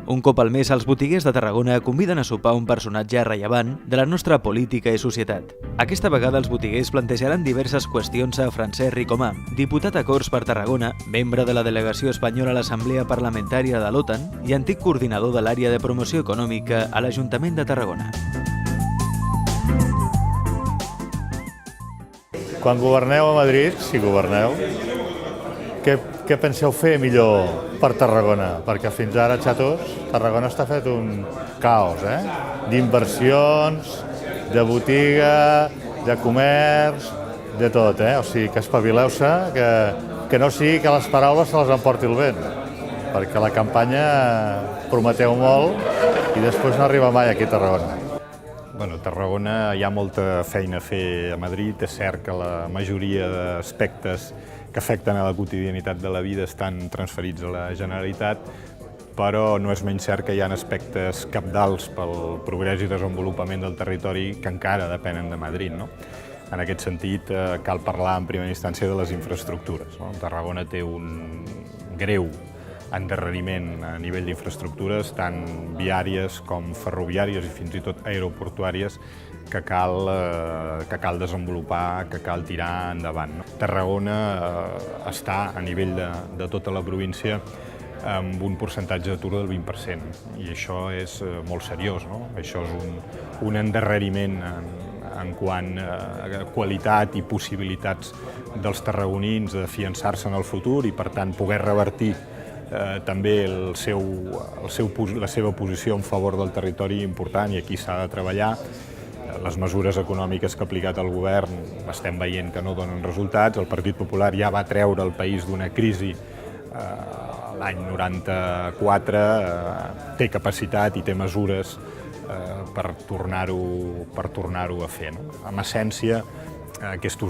Un cop al mes, els botiguers de Tarragona conviden a sopar un personatge rellevant de la nostra política i societat. Aquesta vegada els botiguers plantejaran diverses qüestions a Francesc Ricomà, diputat a Corts per Tarragona, membre de la delegació espanyola a l'Assemblea Parlamentària de l'OTAN i antic coordinador de l'àrea de promoció econòmica a l'Ajuntament de Tarragona. Quan governeu a Madrid, si governeu, què penseu fer millor per Tarragona? Perquè fins ara, xatos, Tarragona està fet un caos, d'inversions, de botiga, de comerç, de tot, O sigui, que espavileu-se, que no sigui que les paraules se les emporti el vent, perquè la campanya prometeu molt i després no arriba mai aquí a Tarragona. A Tarragona hi ha molta feina a fer a Madrid. És cert que la majoria d'aspectes que afecten a la quotidianitat de la vida estan transferits a la Generalitat, però no és menys cert que hi ha aspectes cabdals pel progrés i desenvolupament del territori que encara depenen de Madrid. En aquest sentit, cal parlar en primera instància de les infraestructures. Tarragona té un greu endarreriment a nivell d'infraestructures, tant viàries com ferroviàries i fins i tot aeroportuàries, que cal desenvolupar, que cal tirar endavant. Tarragona està a nivell de tota la província amb un percentatge d'atur del 20%, i això és molt seriós. Això és un endarreriment en quant a qualitat i possibilitats dels tarragonins de fiançar-se en el futur i, per tant, poder revertir també la seva posició en favor del territori important, i aquí s'ha de treballar. Les mesures econòmiques que ha aplicat el govern estem veient que no donen resultats. El Partit Popular ja va treure el país d'una crisi l'any 94, té capacitat i té mesures per tornar-ho a fer. En essència, aquests,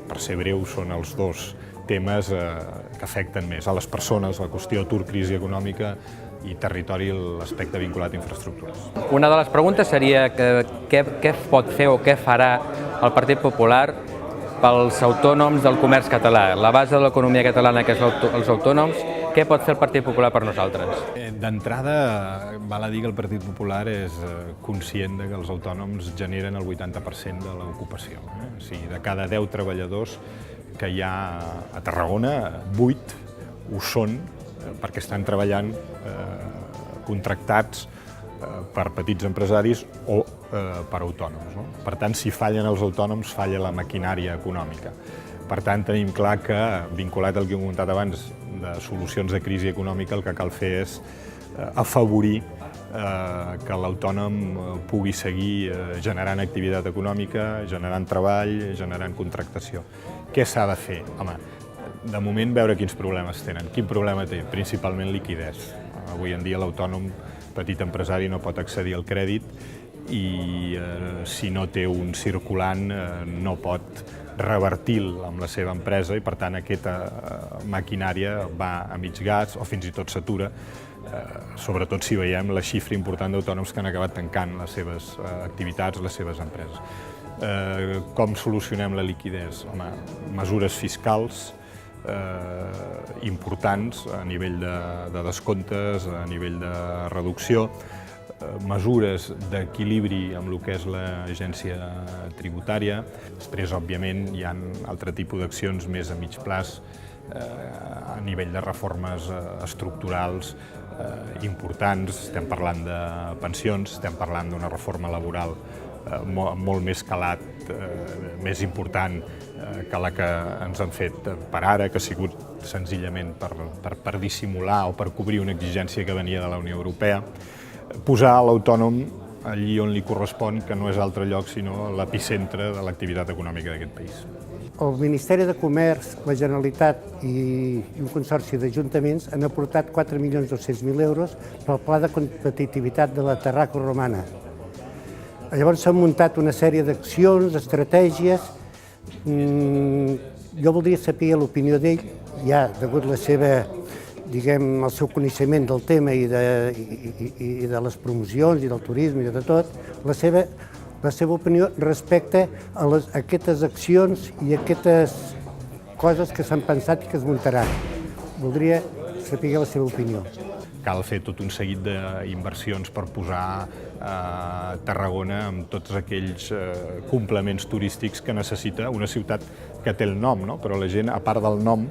per ser breus, són els dos temes que afecten més a les persones, la qüestió atur, crisi econòmica, i territori, l'aspecte vinculat a infraestructures. Una de les preguntes seria què pot fer o què farà el Partit Popular pels autònoms del comerç català. La base de l'economia catalana, que és els autònoms, què pot fer el Partit Popular per nosaltres? D'entrada, val a dir que el Partit Popular és conscient que els autònoms generen el 80% de l'ocupació. O sigui, de cada 10 treballadors que hi ha a Tarragona, 8 ho són perquè estan treballant contractats per petits empresaris o per autònoms. Per tant, si fallen els autònoms, falla la maquinària econòmica. Per tant, tenim clar que, vinculat al que hem comentat abans, de solucions de crisi econòmica, el que cal fer és afavorir que l'autònom pugui seguir generant activitat econòmica, generant treball, generant contractació. Què s'ha de fer? Home, de moment veure quins problemes tenen. Quin problema té? Principalment liquiditat. Avui en dia l'autònom, petit empresari, no pot accedir al crèdit i si no té un circulant no pot revertir amb la seva empresa, i per tant aquesta maquinària va a mig gas o fins i tot s'atura, sobretot si veiem la xifra important d'autònoms que han acabat tancant les seves activitats, les seves empreses. Com solucionem la liquiditat? Home, mesures fiscals importants a nivell de descomptes, a nivell de reducció, mesures d'equilibri amb el que és l'agència tributària. Després, òbviament, hi ha altre tipus d'accions més a mig plaç a nivell de reformes estructurals importants. Estem parlant de pensions, estem parlant d'una reforma laboral molt més calat, més important que la que ens han fet per ara, que ha sigut senzillament per dissimular o per cobrir una exigència que venia de la Unió Europea. Posar l'autònom allí on li correspon, que no és altre lloc sinó l'epicentre de l'activitat econòmica d'aquest país. El Ministeri de Comerç, la Generalitat i un consorci d'ajuntaments han aportat 4.200.000 euros pel Pla de Competitivitat de la Tarraco Romana. Llavors s'han muntat una sèrie d'accions, estratègies. Jo voldria saber l'opinió d'ell, ja degut la seva, diguem, el seu coneixement del tema i de les promocions i del turisme i de tot, la seva opinió respecte a aquestes accions i aquestes coses que s'han pensat i que es muntaran. Voldria saber la seva opinió. cal fer tot un seguit d'inversions per posar Tarragona amb tots aquells complements turístics que necessita una ciutat que té el nom, no? Però la gent, a part del nom,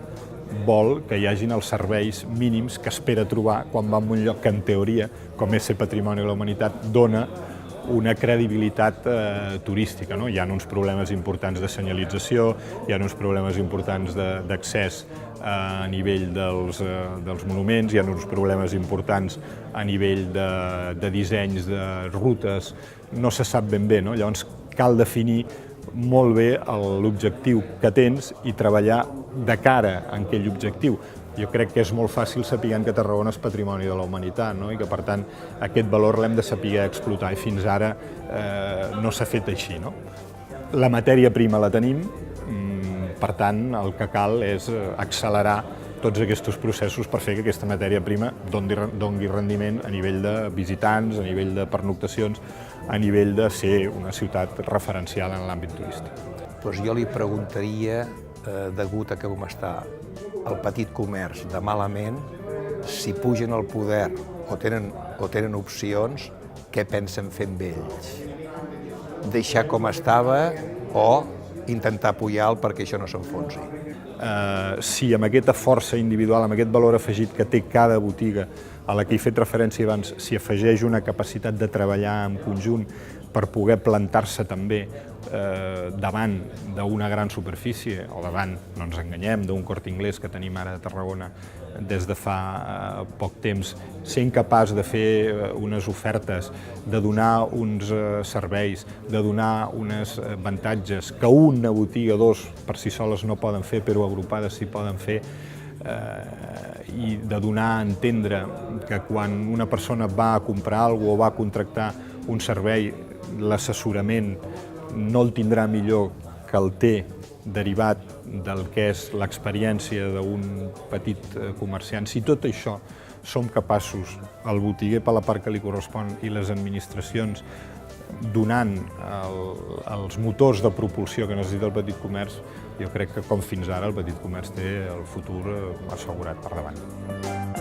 vol que hi hagin els serveis mínims que espera trobar quan va a un lloc que, en teoria, com és ser patrimoni de la humanitat, dona una credibilitat turística. No? Hi ha uns problemes importants de senyalització, hi ha uns problemes importants d'accés a nivell dels monuments, hi ha uns problemes importants a nivell de dissenys de rutes, no se sap ben bé, no? Llavors cal definir molt bé l'objectiu que tens i treballar de cara a aquell objectiu. Jo crec que és molt fàcil saber que Tarragona és patrimoni de la humanitat, no? I que, per tant, aquest valor l'hem de saber explotar, i fins ara no s'ha fet així, no? La matèria prima la tenim, per tant, el que cal és accelerar tots aquests processos per fer que aquesta matèria prima doni rendiment a nivell de visitants, a nivell de pernoctacions, a nivell de ser una ciutat referencial en l'àmbit turístic. Doncs jo li preguntaria, degut a com està el petit comerç de malament, si pugen al poder o tenen opcions, què pensen fer amb ells? Deixar com estava o intentar pujar-lo perquè això no s'enfonsi? Si amb aquesta força individual, amb aquest valor afegit que té cada botiga, a la que he fet referència abans, s'hi afegeix una capacitat de treballar en conjunt per poder plantar-se també davant d'una gran superfície, o davant, no ens enganyem, d'un Corte Inglés que tenim ara a Tarragona des de fa poc temps, ser incapaç de fer unes ofertes, de donar uns serveis, de donar uns avantatges que una botiga o dos per si soles no poden fer, però agrupades s'hi poden fer, i de donar a entendre que quan una persona va a comprar alguna cosa o va a contractar un servei, l'assessorament no el tindrà millor que el té derivat del que és l'experiència d'un petit comerciant. Si tot això som capaços, el botiguer per la part que li correspon i les administracions, donant els motors de propulsió que necessita el petit comerç, jo crec que, com fins ara, el petit comerç té el futur assegurat per davant.